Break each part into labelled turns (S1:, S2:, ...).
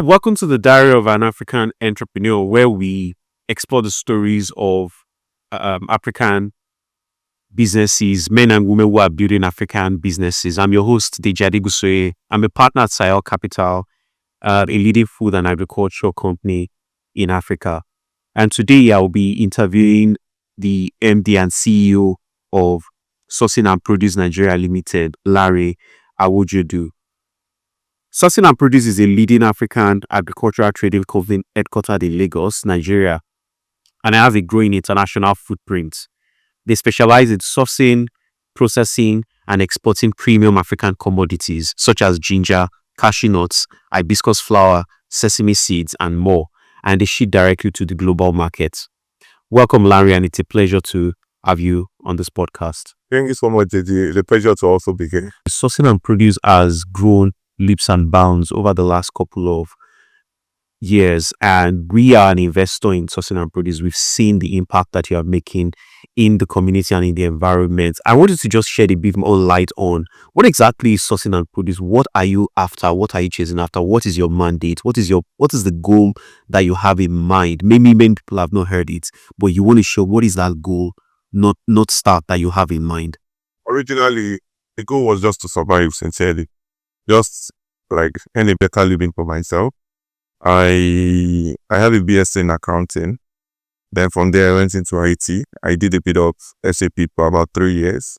S1: Welcome to the Diary of an African Entrepreneur, where we explore the stories of African businesses, men and women who are building African businesses. I'm your host, Deji Adegusoye. I'm a partner at Sahel Capital, a leading food and agricultural company in Africa. And today I will be interviewing the MD and CEO of Sourcing and Produce Nigeria Limited, Lanre Awojoodu. Sourcing and Produce is a leading African agricultural trading company headquartered in Lagos, Nigeria, and it has a growing international footprint. They specialize in sourcing, processing, and exporting premium African commodities such as ginger, cashew nuts, hibiscus flower, sesame seeds, and more, and they ship directly to the global market. Welcome, Lanre, and it's a pleasure to have you on this podcast.
S2: Thank you so much, Deji. It's a pleasure to also be here.
S1: Sourcing and Produce has grown leaps and bounds over the last couple of years, and we are an investor in Sourcing and Produce. We've seen the impact that you are making in the community and in the environment. I wanted to just shed a bit more light on what exactly is Sourcing and Produce. What are you after? What are you chasing after? What is your mandate? What is the goal that you have in mind? Maybe many people have not heard it, but you want to show what is that goal, not start, that you have in mind.
S2: Originally, the goal was just to survive, sincerely. Just like any better living for myself. I have a BSc in accounting. Then from there I went into IT. I did a bit of SAP for about 3 years.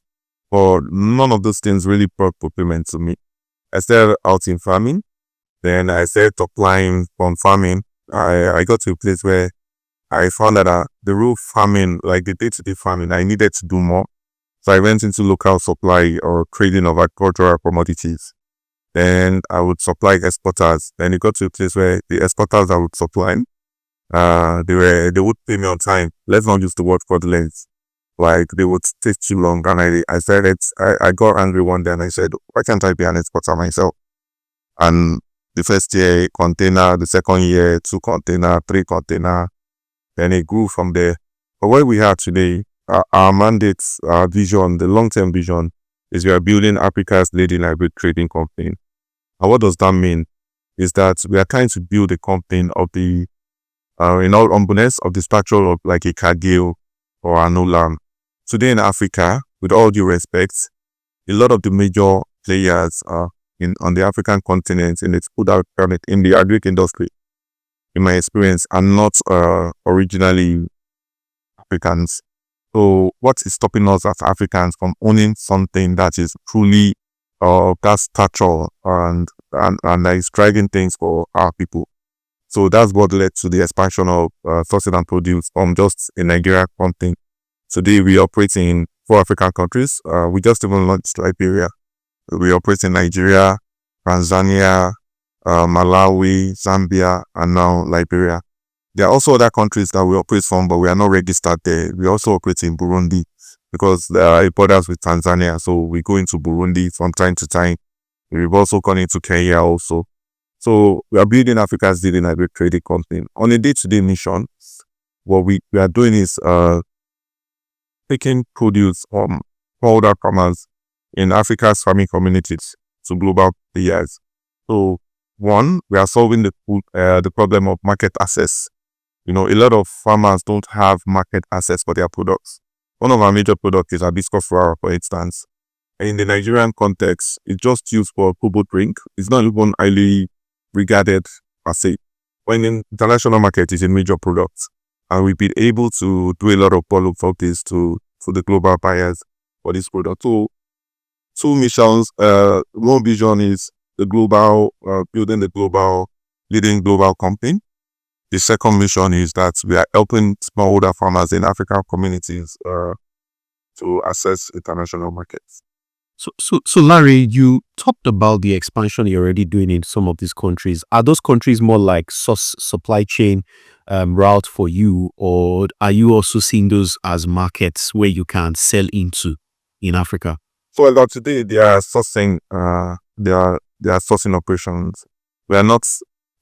S2: But none of those things really brought fulfillment to me. I started out in farming. Then I started applying from farming. I got to a place where I found that the real farming, like the day-to-day farming, I needed to do more. So I went into local supply or trading of agricultural commodities. Then I would supply exporters. Then it got to a place where the exporters I would supply, they would pay me on time. Let's not use the word fraudulent. Like they would take too long. And I got angry one day and I said, why can't I be an exporter myself? And the first year, container, the second year, 2 container, 3 container. Then it grew from there. But where we are today, our mandates, our vision, the long-term vision is we are building Africa's leading hybrid trading company. And what does that mean? Is that we are trying to build a company of the, in all humbleness, of the stature of like a Cargill or an Olam. Today in Africa, with all due respect, a lot of the major players on the African continent, in its food pyramid, in the agri industry, in my experience, are not originally Africans. So what is stopping us as Africans from owning something that is truly that stature and that is driving things for our people? So that's what led to the expansion of Sourcing and Produce from just a Nigeria company. Today we operate in 4 African countries. We just even launched Liberia. We operate in Nigeria, Tanzania, Malawi, Zambia, and now Liberia. There are also other countries that we operate from, but we are not registered there. We also operate in Burundi because there are borders with Tanzania. So we go into Burundi from time to time. We've also gone into Kenya also. So we are building Africa's leading hybrid trading company. On a day-to-day mission, what we are doing is taking produce from smallholder farmers in Africa's farming communities to global players. So one, we are solving the problem of market access. You know, a lot of farmers don't have market access for their products. One of our major products is hibiscus flower, for instance. In the Nigerian context, it's just used for kobo drink. It's not even highly regarded per se. When in international market, it's a major product. And we've been able to do a lot of follow-up for the global buyers for this product. So 2 missions, one vision is the global, building the global, leading global company. The second mission is that we are helping smallholder farmers in African communities to access international markets.
S1: So Lanre, you talked about the expansion you're already doing in some of these countries. Are those countries more like supply chain route for you, or are you also seeing those as markets where you can sell into in Africa?
S2: So as of today, they are sourcing operations. We are not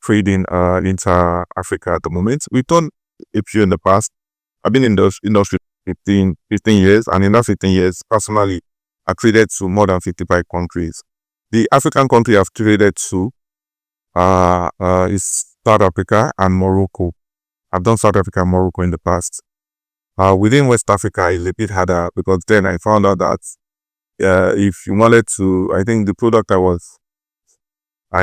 S2: trading intra-Africa at the moment. We've done a few in the past. I've been in the industry 15 years, and in that 15 years, personally, I traded to more than 55 countries. The African country I've traded to is South Africa and Morocco. I've done South Africa and Morocco in the past. Within West Africa, it's a bit harder because then I found out that if you wanted to, I think the product I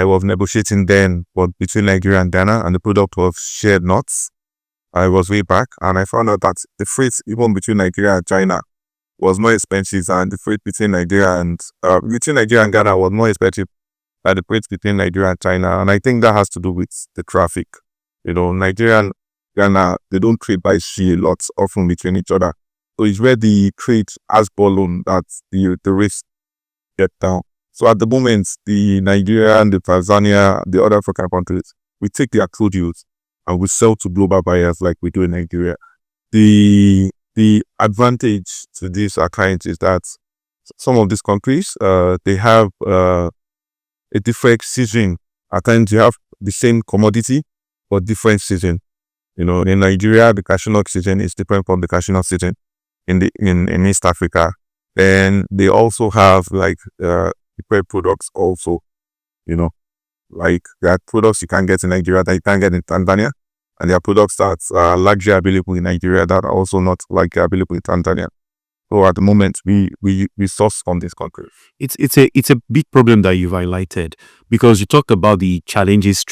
S2: was negotiating then was between Nigeria and Ghana, and the product was shared nuts. I was way back, and I found out that the freight even between Nigeria and China was more expensive, and the freight between Nigeria and Ghana was more expensive than the freight between Nigeria and China. And I think that has to do with the traffic. Nigeria and Ghana, they don't trade by sea a lot, often between each other. So it's where the trade has balloon that the rates get down. So at the moment, the Nigeria and the Tanzania, the other African countries, we take their produce and we sell to global buyers like we do in Nigeria. The advantage to these clients is that some of these countries, they have a different season. At times, you have the same commodity but different season. In Nigeria, the cashew nut season is different from the cashew nut season in East Africa. Then they also have prepared products also. Like there are products you can get in Nigeria that you can't get in Tanzania, and there are products that are largely available in Nigeria that are also not likely available in Tanzania. So at the moment, we source from this country.
S1: It's a big problem that you've highlighted, because you talked about the challenges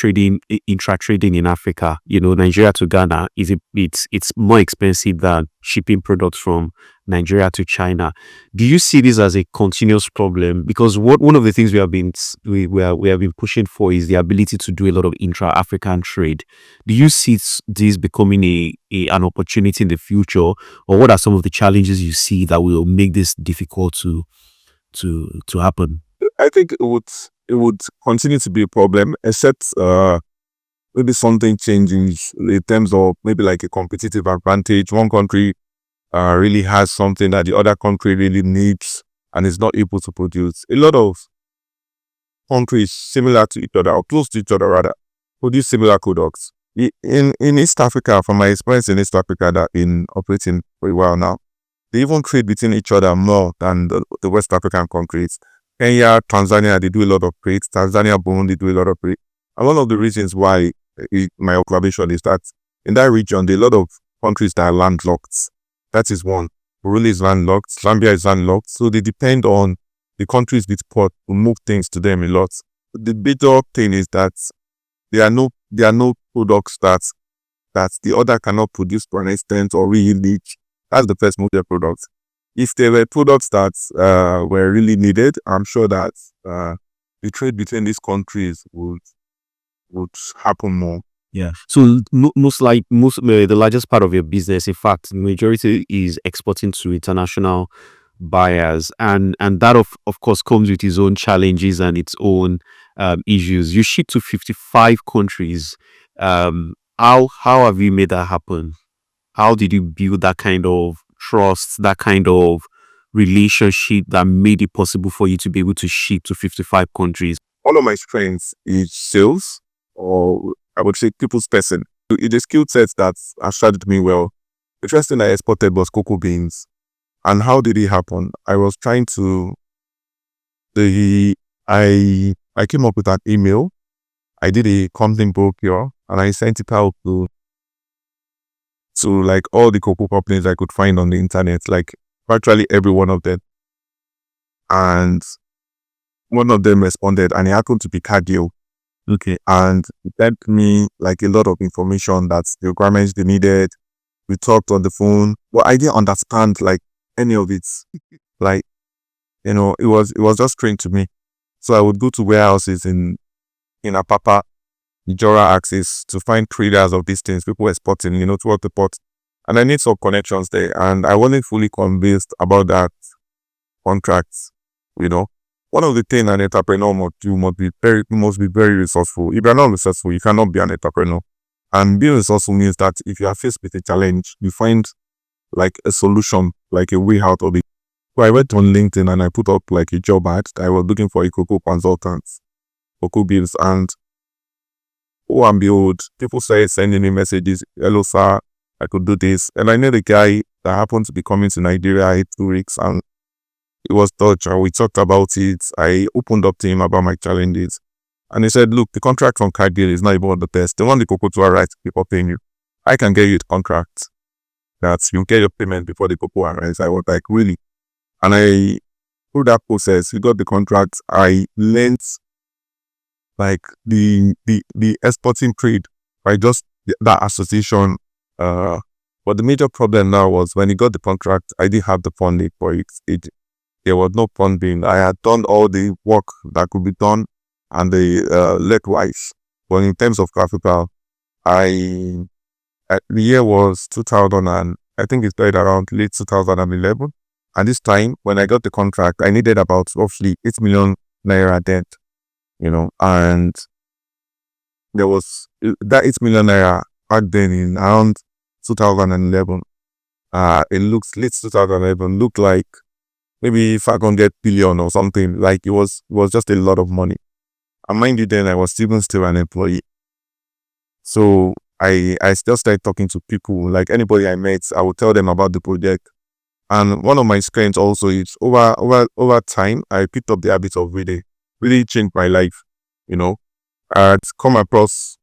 S1: intra-trading in Africa. Nigeria to Ghana it's more expensive than shipping products from Nigeria to China. Do you see this as a continuous problem? Because one of the things we have been pushing for is the ability to do a lot of intra-African trade. Do you see this becoming an opportunity in the future, or what are some of the challenges you see that will make this difficult to happen?
S2: I think it would continue to be a problem, except maybe something changes in terms of maybe like a competitive advantage. One country really has something that the other country really needs and is not able to produce. A lot of countries similar to each other, or close to each other rather, produce similar products. In East Africa, from my experience in East Africa that in operating for a while now, they even trade between each other more than the West African countries. Kenya, Tanzania, they do a lot of trade. Tanzania, Burundi, they do a lot of trade. And one of the reasons why my observation is that in that region, there are a lot of countries that are landlocked. That is one. Burundi is landlocked. Zambia is landlocked. So they depend on the countries with port to move things to them a lot. The bigger thing is that there are no products that the other cannot produce to an extent or really need. That's the first major product. If there were products that were really needed, I'm sure that the trade between these countries would happen more.
S1: Yeah. So the largest part of your business, in fact, the majority is exporting to international buyers, and that of course comes with its own challenges and its own issues. You ship to 55 countries. How have you made that happen? How did you build that kind of trust, that kind of relationship that made it possible for you to be able to ship to 55 countries?
S2: One of my strengths is sales, or I would say people's person. It's a skill set that has started me well. The first thing I exported was cocoa beans. And how did it happen? I was trying to, I came up with an email. I did a company brochure and I sent it out to like all the cocoa companies I could find on the internet, like virtually every one of them. And one of them responded, and it happened to be Cardio.
S1: Okay.
S2: And it sent me like a lot of information that's the requirements they needed. We talked on the phone, but I didn't understand like any of it. Like, it was just strange to me. So I would go to warehouses in Apapa, Jora axis to find traders of these things, people exporting, towards the port. And I need some connections there. And I wasn't fully convinced about that contract. One of the things an entrepreneur must do must be very resourceful. If you're not resourceful, you cannot be an entrepreneur. And being resourceful means that if you are faced with a challenge, you find like a solution, like a way out of it. So I went on LinkedIn and I put up like a job ad. I was looking for a cocoa consultant, cocoa beans, and oh and behold, people started sending me messages. Hello, sir, I could do this. And I knew the guy that happened to be coming to Nigeria in 2 weeks, and it was Dutch, and we talked about it. I opened up to him about my challenges. And he said, look, the contract from Cargill is not even the best. They want the cocoa to arrive before paying you. I can get you the contract that you get your payment before the cocoa arrives. I was like, really? And I, through that process, we got the contract. I learned like the exporting trade by just that association. But the major problem now was when he got the contract, I didn't have the funding for it. There was no funding. I had done all the work that could be done and the leg-wise. But in terms of capital, the year was 2000 and I think it started around late 2011. And this time, when I got the contract, I needed about roughly 8 million naira debt, and there was that 8 million naira back then in around 2011. It looks late 2011 looked like maybe 500 billion or something. Like it was just a lot of money. And mind you, then I was still an employee. So I just started talking to people. Like anybody I met, I would tell them about the project. And one of my strengths also is over time, I picked up the habit of reading. Really changed my life. I'd come across,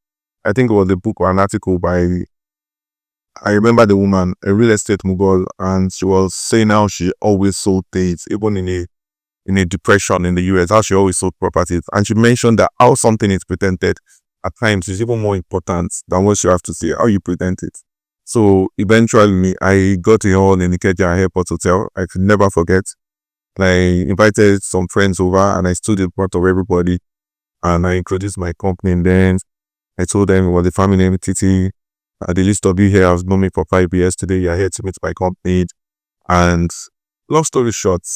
S2: I think it was a book or an article I remember the woman, a real estate mogul, and she was saying how she always sold things, even in a depression in the US, how she always sold properties. And she mentioned that how something is presented at times is even more important than what you have to say, how you present it. So eventually, I got a hall in Ikeja Airport Hotel. I could never forget. And I invited some friends over and I stood in front of everybody and I introduced my company. And then I told them it was a family entity. The list of you here has known me for 5 years. Today, you're here to meet my company. And long story short,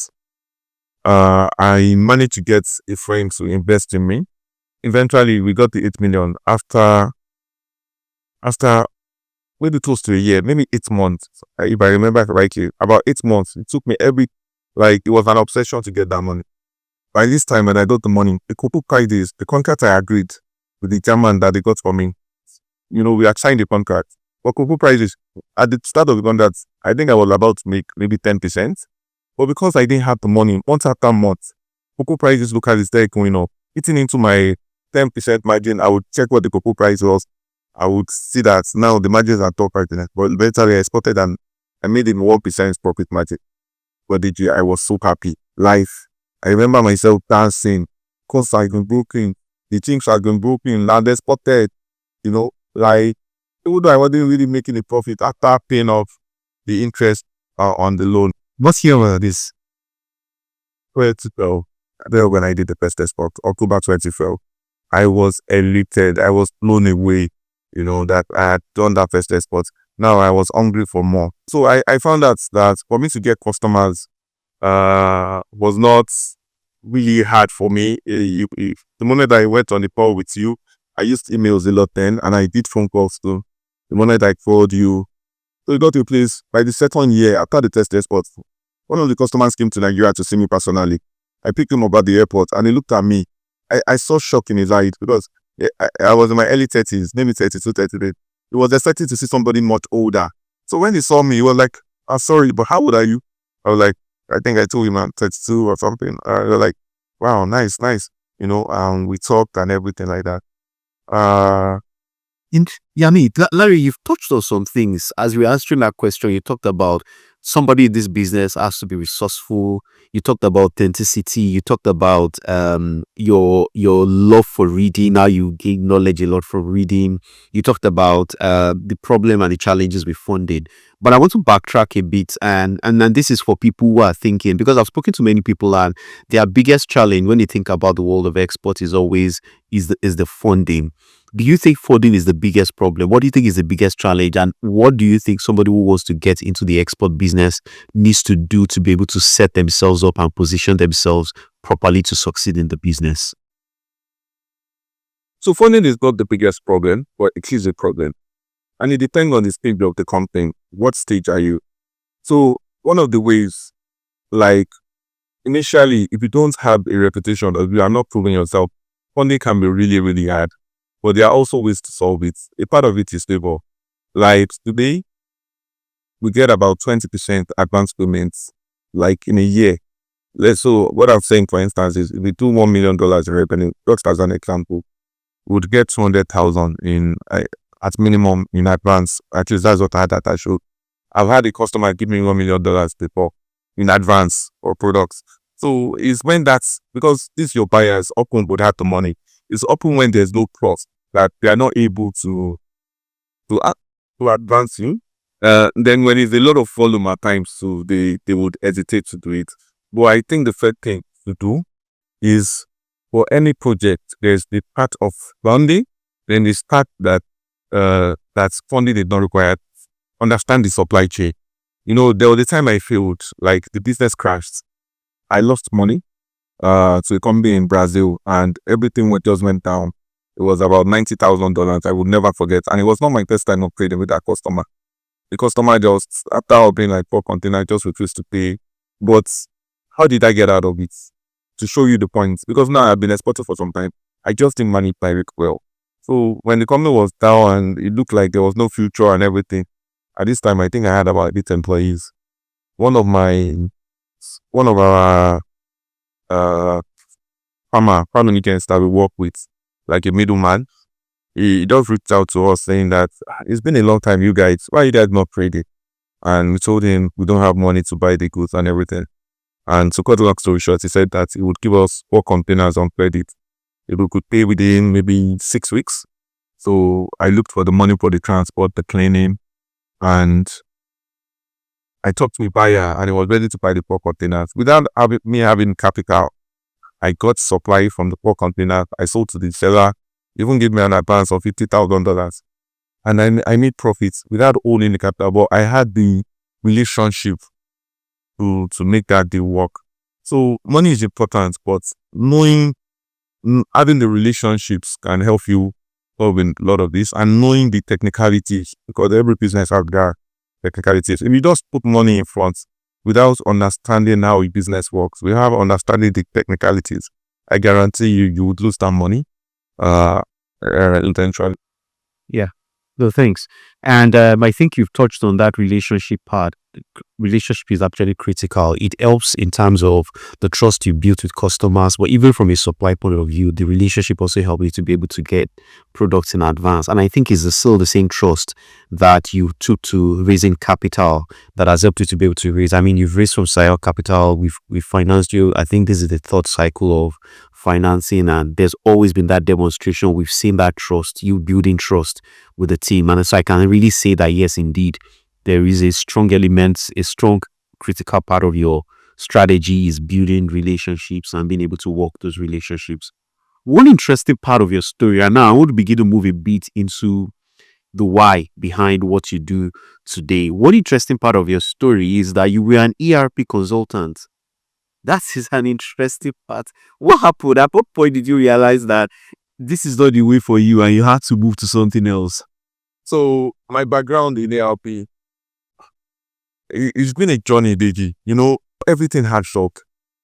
S2: I managed to get a friend to invest in me. Eventually, we got the 8 million after maybe close to a year, maybe 8 months. If I remember correctly, about 8 months. It took me it was an obsession to get that money. By this time, when I got the money, the cocoa prices, the contract I agreed with the German that they got for me, we had signed the contract. But cocoa prices, at the start of the contract, I think I was about to make maybe 10%. But because I didn't have the money, month after month, cocoa prices look as it's there going up. Eating into my 10% margin, I would check what the cocoa price was. I would see that now the margins are top right now. But eventually I spotted and I made it 1% profit margin. But I was so happy. Life. I remember myself dancing. Cause I've been broken. The things have been broken. And they spotted. Like even though I wasn't really making a profit after paying off the interest on the loan.
S1: What year was this?
S2: 2012. When I did the first export, October 2012. I was elated. I was blown away. That I had done that first export. Now I was hungry for more. So I found out that for me to get customers was not really hard for me. The moment I went on the call with you, I used emails a lot then, and I did phone calls too. The moment I called you, so it got to a place by the second year after the test export. One of the customers came to Nigeria to see me personally. I picked him up at the airport and he looked at me. I saw shock in his eyes because I was in my early 30s, maybe 32, 33. He was expecting to see somebody much older. So when he saw me, he was like, sorry, but how old are you? I was like, I think I told him I'm 32 or something. They were like, wow, nice. We talked and everything like that.
S1: Larry, you've touched on some things. As we were answering that question, you talked about somebody in this business has to be resourceful. You talked about authenticity. You talked about your love for reading. Now you gain knowledge a lot from reading. You talked about the problem and the challenges with funding. But I want to backtrack a bit, and this is for people who are thinking, because I've spoken to many people, and their biggest challenge when they think about the world of export is always the funding. Do you think funding is the biggest problem? What do you think is the biggest challenge? And what do you think somebody who wants to get into the export business needs to do to be able to set themselves up and position themselves properly to succeed in the business?
S2: So funding is not the biggest problem, but it is a problem. And it depends on the stage of the company. What stage are you? So one of the ways, like initially, if you don't have a reputation or you are not proving yourself, funding can be really, really hard. But there are also ways to solve it. A part of it is labor. Like today, we get about 20% advance payments, like in a year. So what I'm saying, for instance, is if we do $1 million in revenue, just as an example, we would get 200,000 in at minimum in advance. At least that's what I had that I showed. I've had a customer give me $1 million before in advance for products. So it's when that's because this your buyers often would have the money. It's often when there's no trust that they are not able to advance you. Then when there's a lot of volume at times, so they would hesitate to do it. But I think the first thing to do is for any project, there's the part of funding, then the part that's funding is not required. Understand the supply chain. There was a time I failed, like the business crashed. I lost money to a company in Brazil, and everything just went down. It was about $90,000. I would never forget. And it was not my first time of trading with that customer. The customer just, after opening like 4 containers, just refused to pay. But how did I get out of it? To show you the points. Because now I've been exporting for some time. I just didn't manage my risk well. So when the company was down and it looked like there was no future and everything, at this time I think I had about 8 employees. One of our farm agents that we work with, like a middleman, he just reached out to us saying that it's been a long time, you guys, why you guys not trading? And we told him we don't have money to buy the goods and everything. And to cut the long story short, he said that he would give us 4 containers on credit if we could pay within maybe 6 weeks. So I looked for the money for the transport, the cleaning, and I talked to my buyer and he was ready to buy the 4 containers. Without me having capital, I got supply from the 4 containers. I sold to the seller, even gave me an advance of $50,000. And I made profits without owning the capital, but I had the relationship to make that deal work. So money is important, but having the relationships can help you solve a lot of this, and knowing the technicalities, because every business has their technicalities. If you just put money in front without understanding how a business works, without understanding the technicalities, I guarantee you would lose that money eventually.
S1: Yeah. No, thanks. And I think you've touched on that relationship part. Relationship is actually critical. It helps in terms of the trust you build with customers, but even from a supply point of view, the relationship also helps you to be able to get products in advance. And I think it's still the same trust that you took to raising capital that has helped you to be able to raise. I mean, you've raised from Sahel Capital, we've financed you. I think this is the third cycle of financing, and there's always been that demonstration. We've seen that trust, you building trust with the team. And so I can really say that, yes, indeed, there is a strong element, a strong critical part of your strategy is building relationships and being able to work those relationships. One interesting part of your story, and now I want to begin to move a bit into the why behind what you do today. One interesting part of your story is that you were an ERP consultant. That is an interesting part. What happened? At what point did you realize that this is not the way for you and you had to move to something else?
S2: So my background in ERP, it's been a journey, Deji. Everything had shock.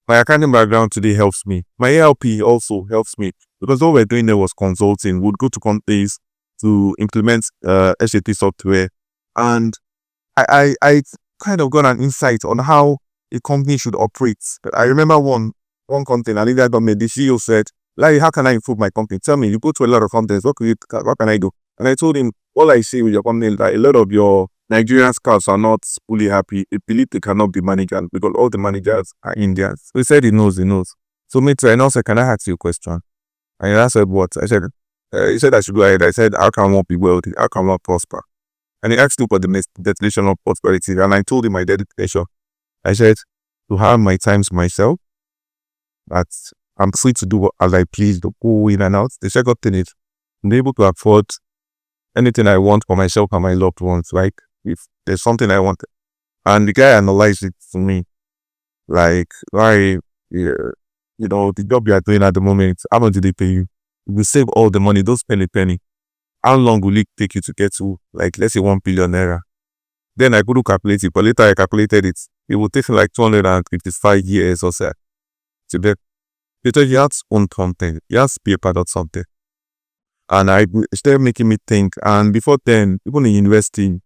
S2: My accounting background today helps me. My ERP also helps me because all we're doing there was consulting. We'd go to companies to implement SAP software, and I kind of got an insight on how a company should operate. I remember one company, I think that the CEO said, "Larry, how can I improve my company? Tell me, you go to a lot of companies, what can I do?" And I told him, all I see with your company is that a lot of your Nigerian scouts are not fully happy. They believe they cannot be managers because all the managers are Indians. So he said he knows. So me too, and also, can I ask you a question? And I said, what? I said, he said I should go ahead. I said, how can one be wealthy? How can one prosper? And he asked me for the definition of prosperity. And I told him my dedication. I said, to have my time to myself, that I'm free to do as I please, to go in and out. The second thing is, I'm able to afford anything I want for myself and my loved ones. Like, if there's something I want. And the guy analyzed it to me. Like, why, the job you are doing at the moment, how much do they pay you? You will save all the money, don't spend a penny. How long will it take you to get to, like, let's say 1 billion naira? Then I couldn't calculate it, but later I calculated it. It would take like 255 years or so to get. Because you have to own something, you have to be a part of something. And I started making me think. And before then, even in university,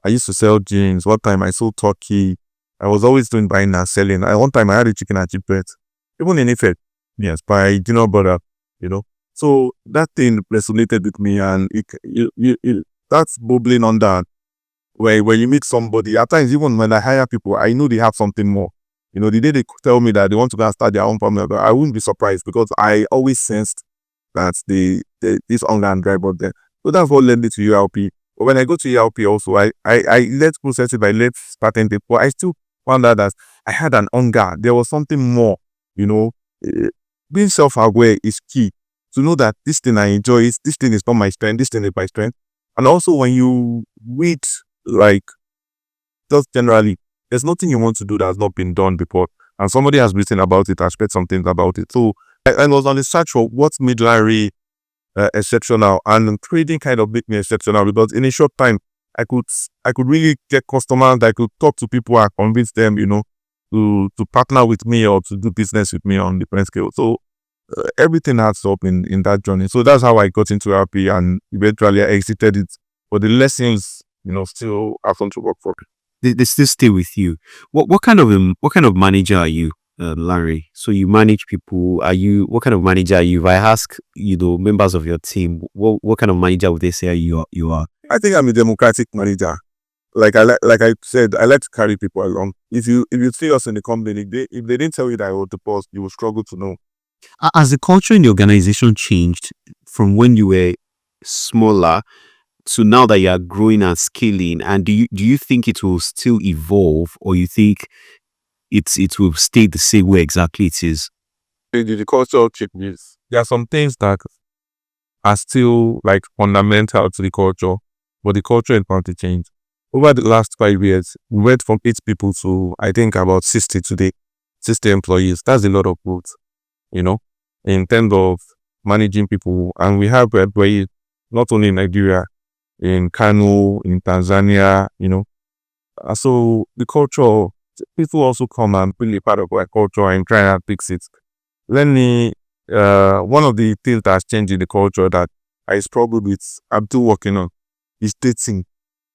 S2: I used to sell jeans. One time I sold turkey. I was always doing buying and selling. One time I had a chicken and chip bread, even in Ife, yes, but I did not bother, you know. So that thing resonated with me, and that's bubbling on that. When you meet somebody, at times even when I hire people, I know they have something more. You know, the day they tell me that they want to go and start their own family, I wouldn't be surprised because I always sensed that this hunger and drive up there. So that's what led me to ULP. But when I go to ULP also, I let process it, I let patent it, but I still found out that I had an hunger. There was something more, you know. Eh, Being self-aware is key. To know that this thing I enjoy, this thing is not my strength, this thing is my strength. And also when you read, like, just generally, there's nothing you want to do that has not been done before. And somebody has written about it, has read some things about it. So I was on the search for what made Lanre exceptional, and trading kind of made me exceptional because in a short time, I could really get customers, I could talk to people and convince them, you know, to partner with me or to do business with me on different scale. So everything adds up in that journey. So that's how I got into RP, and eventually I exited it. But the lessons, you know, still have to work for me.
S1: They still stay with you. What kind of manager are you, Lanre? So you manage people. What kind of manager are you? If I ask, you know, members of your team, what kind of manager would they say you are?
S2: I think I'm a democratic manager. Like I said, I like to carry people along. If you see us in the company, if they didn't tell you that I was the boss, you will struggle to know.
S1: Has the culture in the organization changed from when you were smaller to now that you are growing and scaling? And do you think it will still evolve, or you think it will stay the same way exactly it is?
S2: The culture changes. There are some things that are still like fundamental to the culture, but the culture is bound to change. Over the last 5 years, we went from 8 people to, I think, about 60 today, 60 employees. That's a lot of growth, you know, in terms of managing people. And we have employees not only in Nigeria, in Kano, in Tanzania, you know. So the culture, people also come and be part of our culture and try and fix it. Let me, one of the things that has changed in the culture that I struggled with, I'm still working on, is dating.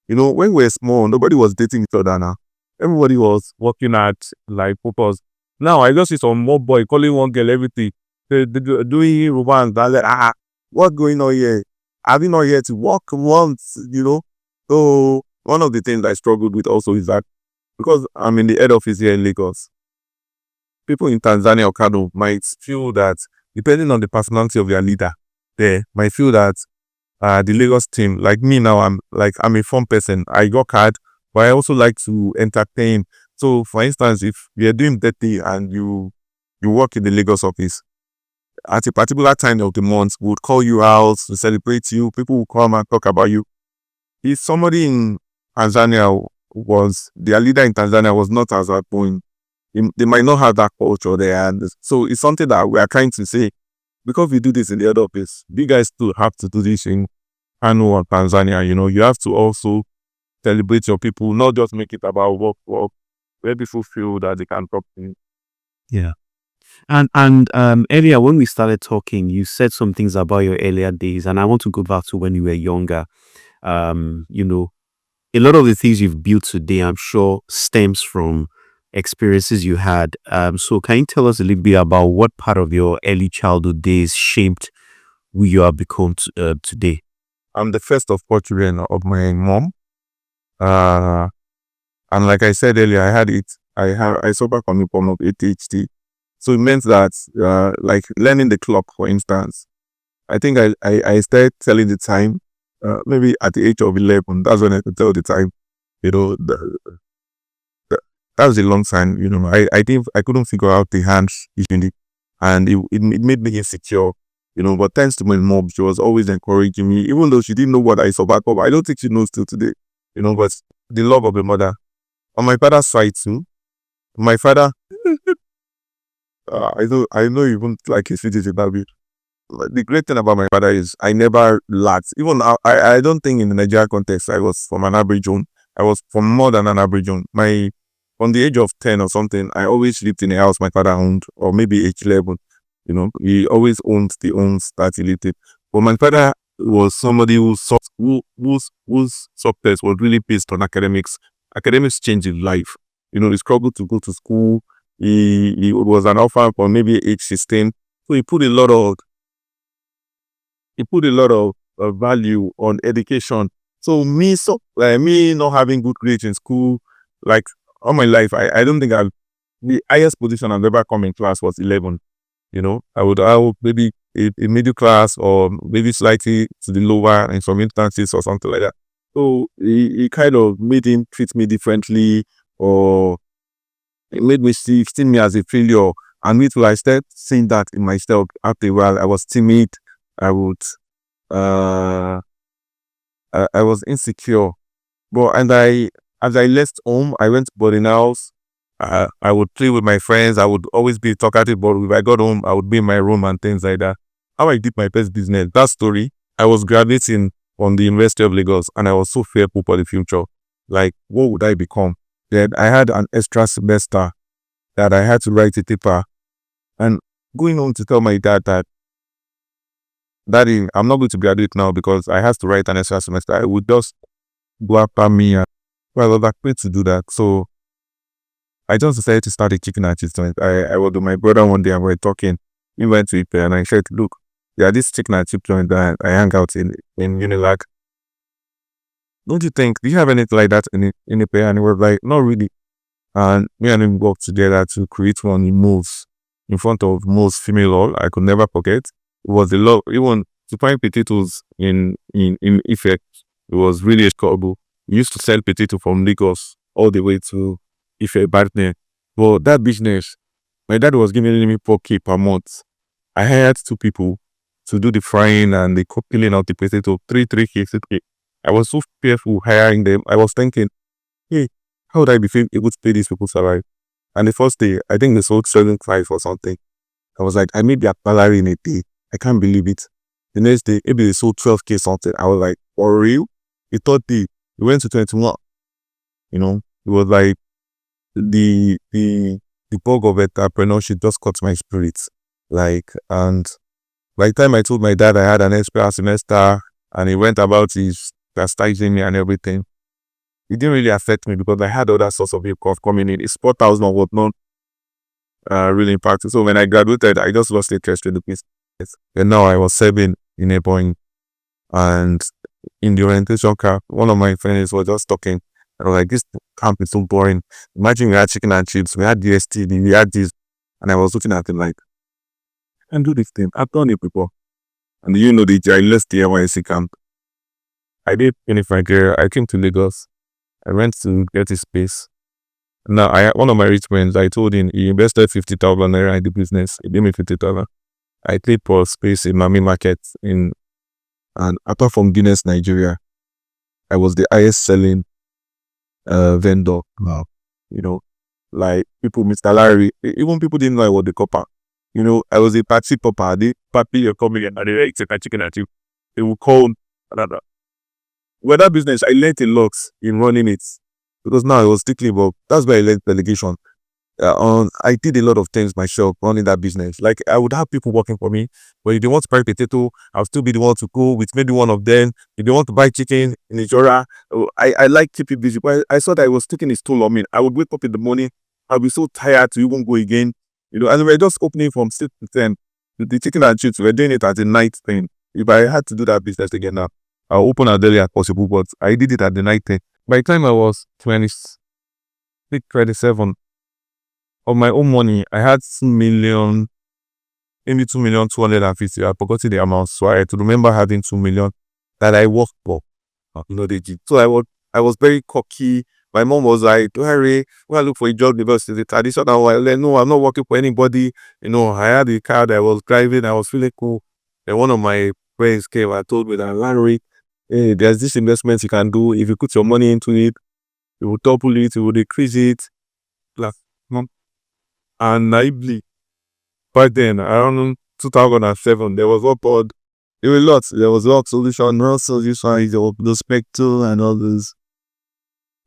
S2: You know, when we were small, nobody was dating each other now. Everybody was working at, like, purpose. Now, I just see some more boy calling one girl everything. They doing romance. They're like, what's going on here? Are we not here to work once, you know? So, one of the things I struggled with also is that because I'm in the head office here in Lagos, people in Tanzania or Kano might feel that, depending on the personality of their leader, they might feel that the Lagos team, like me now, I'm a fun person. I work hard, but I also like to entertain. So, for instance, if we are doing dirty and you work in the Lagos office, at a particular time of the month, we would call you out to celebrate you. People will come and talk about you. If somebody in Tanzania their leader in Tanzania was not as outgoing, they might not have that culture there. And so it's something that we are trying to say, because we do this in the other office, you guys too have to do this in Kano or Tanzania. You know, you have to also celebrate your people, not just make it about work, where people feel that they can talk to you.
S1: Yeah. And earlier when we started talking, you said some things about your earlier days, and I want to go back to when you were younger. You know, a lot of the things you've built today, I'm sure, stems from experiences you had. So can you tell us a little bit about what part of your early childhood days shaped who you have become today?
S2: I'm the first of 4 children of my mom. And like I said earlier, I suffer from a form of ADHD. So it meant that, like learning the clock, for instance, I think I started telling the time, maybe at the age of 11. That's when I could tell the time. You know, that was a long time. You know, I think I couldn't figure out the hands usually, and it made me insecure. You know, but thanks to my mom, she was always encouraging me, even though she didn't know what I survived. But I don't think she knows till today. You know, but the love of a mother. On my father's side too, my father, I know you won't like his videos about it. The great thing about my father is I never lacked. Even I don't think in the Nigeria context I was from an average zone. I was from more than an average zone. From the age of 10 or something, I always lived in a house my father owned, or maybe age 11. You know, he always owned the homes that he lived in. But my father was somebody whose success was really based on academics. Academics changed his life. he struggled to go to school. He was an orphan for maybe age 16. So he put a lot of value on education. So me not having good grades in school, like all my life, I don't think the highest position I've ever come in class was 11. I would maybe a middle class or maybe slightly to the lower in some instances or something like that. So he kind of made him treat me differently, or it made me see me as a failure. And until I started seeing that in myself, after a while, I was timid. I would, uh, I was insecure. But as I left home, I went to boarding house. I would play with my friends. I would always be talkative, but if I got home, I would be in my room and things like that. How I did my first business, that story, I was graduating from the University of Lagos and I was so fearful for the future. Like, what would I become? Then I had an extra semester that I had to write a paper, and going home to tell my dad that, Daddy, I'm not going to graduate now because I have to write an extra semester. I would just go after me. And well, I was afraid to do that. So I just decided to start a chicken and chips joint. I was with my brother one day and we were talking. We went to it and I said, look, yeah, this chicken and chip joint that I hang out in Unilag. Don't you think, do you have anything like that in Ipe? And he was like, not really. And me and him worked together to create one in Moves, in front of Moves Female Hall. I could never forget. It was a lot, even to find potatoes in Ife, it was really affordable. We used to sell potato from Lagos all the way to Ife Bartner. But that business, my dad was giving me 4K per month. I hired 2 people to do the frying and the peeling out the potato, 3K, 6K. I was so fearful hiring them. I was thinking, hey, how would I be able to pay these people salary? And the first day, I think they sold 7.5 or something. I was like, I made their salary in a day. I can't believe it. The next day, maybe they sold 12K something. I was like, for real? The third day, we went to 21. It was like the bug of entrepreneurship just caught my spirit. And by the time I told my dad I had an extra semester and he went about his chastising me and everything, it didn't really affect me because I had other sources of income coming in. It's 4,000 was not really impacted. So when I graduated, I just lost interest in the business. And now I was serving in a Boeing, and in the orientation camp, one of my friends was just talking. I was like, this camp is so boring. Imagine we had chicken and chips, we had DSTV, we had this. And I was looking at him like, I can do this thing. I've done it before. And I left the NYC camp. I did finish my career. I came to Lagos. I went to get a space. Now, one of my rich friends, I told him he invested 50,000 naira in the business. He gave me 50,000. I paid for space in Mami Market and apart from Guinness, Nigeria, I was the highest selling vendor. Wow. Like people, Mr. Larry, even people didn't know I was the copper. I was a party popper. They papi you're coming and they like chicken and chip. They will call another. Well, that business, I learned a lot in running it because now I was thinking about, that's where I learned delegation. I did a lot of things myself running that business. Like I would have people working for me, but if they want to buy potato, I'll still be the one to go with maybe one of them. If they want to buy chicken in Nigeria, I like keep it busy. But I saw that I was taking its toll on me. I would wake up in the morning, I'll be so tired to even go again. And we're just opening from 6 to 10. The chicken and chips, we're doing it at the night thing. If I had to do that business again now, I'll open as early as possible, but I did it at the night thing. By the time I was 27, of my own money, I had 2 million, maybe 2,250,000. I forgot the amount, so I had to remember having 2 million that I worked for. So I was very cocky. My mom was like, Harry, when I look for a job because the traditional one, like, no, I'm not working for anybody. I had a car that I was driving. I was feeling cool. And one of my friends came and told me that, Lanre, hey, there's this investment you can do. If you put your money into it, it will double it, it will decrease it. And naively, back then, around 2007, there was upward. There were lots. There was a lot of solution, no solution, the spectrum and all this.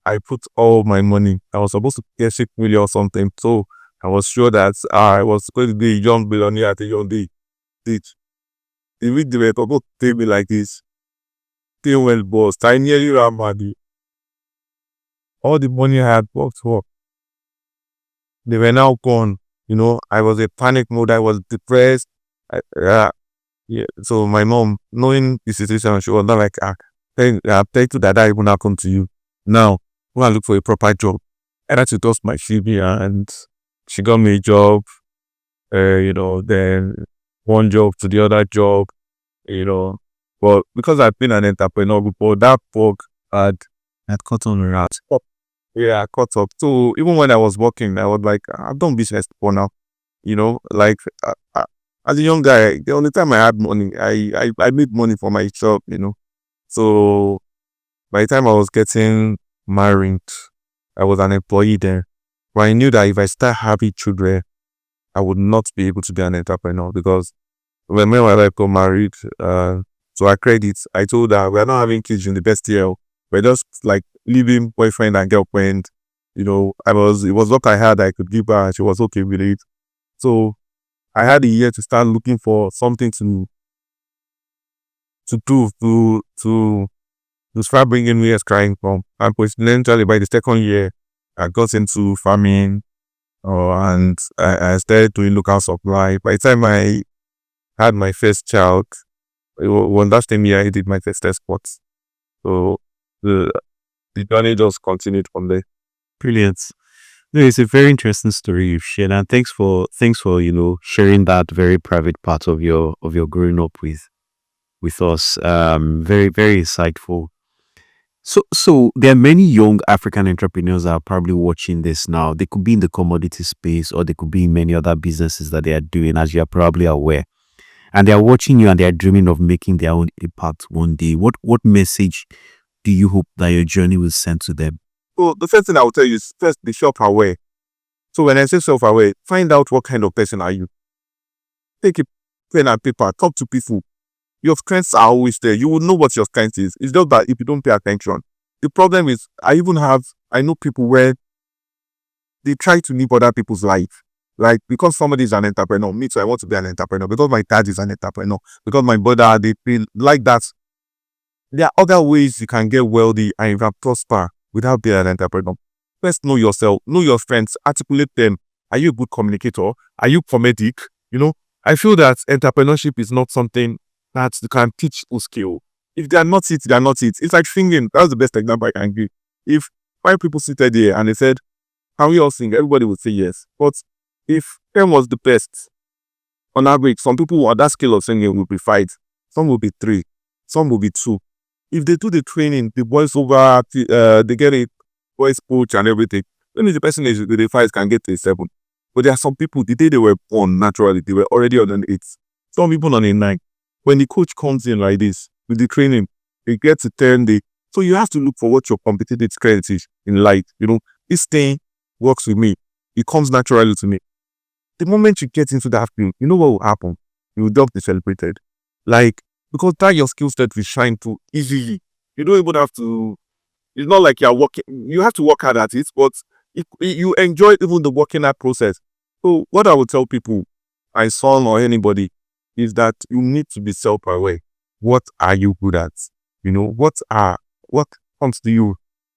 S2: I put all my money. I was supposed to get 6 million or something. So I was sure that I was going to be a young billionaire at a young age. The week they were supposed to pay me like this, they went bust. I nearly ran mad. All the money I had worked for, They were now gone. I was in panic mode. I was depressed. Yeah. So my mom, knowing the situation, she was not like, thank you that even happened to you. Now, go and look for a proper job. And that's just my CV, and she got me a job. Then one job to the other job. But because I've been an entrepreneur before, that work had caught on around. Yeah, I caught up. So even when I was working, I was like, I've done business before now. Like as a young guy, the only time I had money, I made money for myself. So by the time I was getting married, I was an employee there. But I knew that if I start having children, I would not be able to be an entrepreneur, because when me and my wife got married, so I credit, I told her we're not having kids in the best year. We're just like living boyfriend and girlfriend. It was what I had I could give her, and she was okay with it. So I had a year to start looking for something to do to start bringing me as crying from. And coincidentally, by the second year, I got into farming, and I started doing local supply. By the time I had my first child, it was that same year I did my first export. So the journey just continued from there.
S1: Brilliant. No, it's a very interesting story you've shared, and thanks for sharing that very private part of your growing up with us. Very very insightful. So there are many young African entrepreneurs that are probably watching this now. They could be in the commodity space, or they could be in many other businesses that they are doing, as you are probably aware. And they are watching you, and they are dreaming of making their own impact one day. What message do you hope that your journey will send to them?
S2: So the first thing I will tell you is, first, be self-aware. So when I say self-aware, find out what kind of person are you. Take a pen and paper, talk to people. Your strengths are always there. You will know what your strength is. It's just that if you don't pay attention. The problem is, I know people where they try to live other people's life. Like, because somebody is an entrepreneur, me too, I want to be an entrepreneur. Because my dad is an entrepreneur. Because my brother, they feel like that. There are other ways you can get wealthy and you can prosper without being an entrepreneur. First, know yourself, know your strengths, articulate them. Are you a good communicator? Are you comedic? I feel that entrepreneurship is not something that you can teach or skill. If they are not it, they are not it. It's like singing. That's the best example I can give. If 5 people seated here and they said, can we all sing? Everybody would say yes. But if 10 was the best, on average, some people on that scale of singing will be 5. Some will be 3. Some will be 2. If they do the training, the voiceover, they get a voice coach and everything. Only the person is with the 5 can get to a 7. But there are some people, the day they were born naturally, they were already on an 8. Some people on a 9. When the coach comes in like this, with the training, they get to 10 day. So you have to look for what your competitive strength is in life. This thing works with me. It comes naturally to me. The moment you get into that field, you know what will happen? You will just be celebrated. Because that your skill set will shine too easily. You don't even have to, it's not like you're working, you have to work hard at it, but you enjoy even the working hard process. So what I would tell people, my son or anybody, is that you need to be self-aware. What are you good at? What comes to you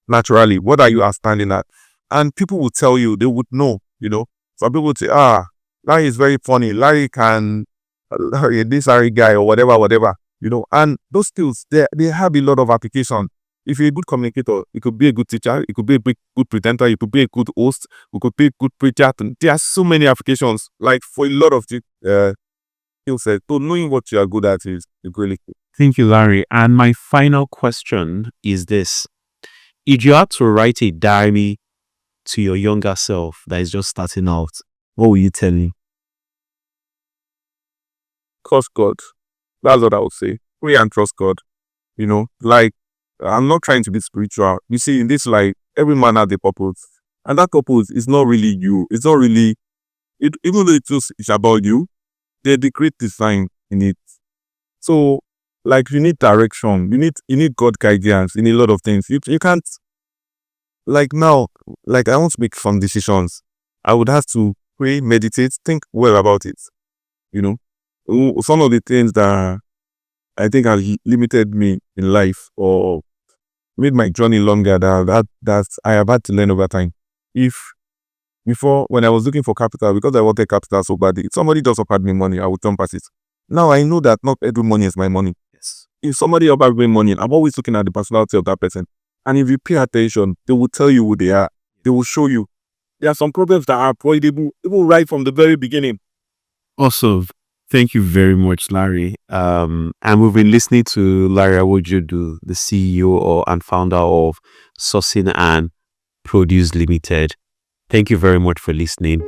S2: naturally? What are you outstanding at? And people will tell you, they would know. Some people would say, Larry is very funny. Larry can, this Larry guy or whatever. And those skills, they have a lot of application. If you're a good communicator, you could be a good teacher, you could be a good presenter, you could be a good host, you could be a good preacher. There are so many applications, like for a lot of skill set. So knowing what you are good at is really cool.
S1: Thank you, Larry. And my final question is this. If you had to write a diary to your younger self that is just starting out, what will you tell him?
S2: Trust God. That's what I would say. Pray and trust God. I'm not trying to be spiritual. You see, in this life, every man has a purpose. And that purpose is not really you. It's not really, even though it's about you, there's the great design in it. So, you need direction. You need God guidance in a lot of things. You can't, now, I want to make some decisions. I would have to pray, meditate, think well about it. Some of the things that I think have limited me in life or made my journey longer that I have had to learn over time. If Before, when I was looking for capital, because I wanted capital so badly, if somebody just offered me money, I would jump at it. Now I know that not every money is my money.
S1: Yes.
S2: If somebody offers me money, I'm always looking at the personality of that person. And if you pay attention, they will tell you who they are. They will show you. There are some problems that are avoidable, even right from the very beginning.
S1: Awesome. Thank you very much, Larry. And we've been listening to Lanre Awojoodu, the CEO and founder of Sourcing and Produce Limited. Thank you very much for listening.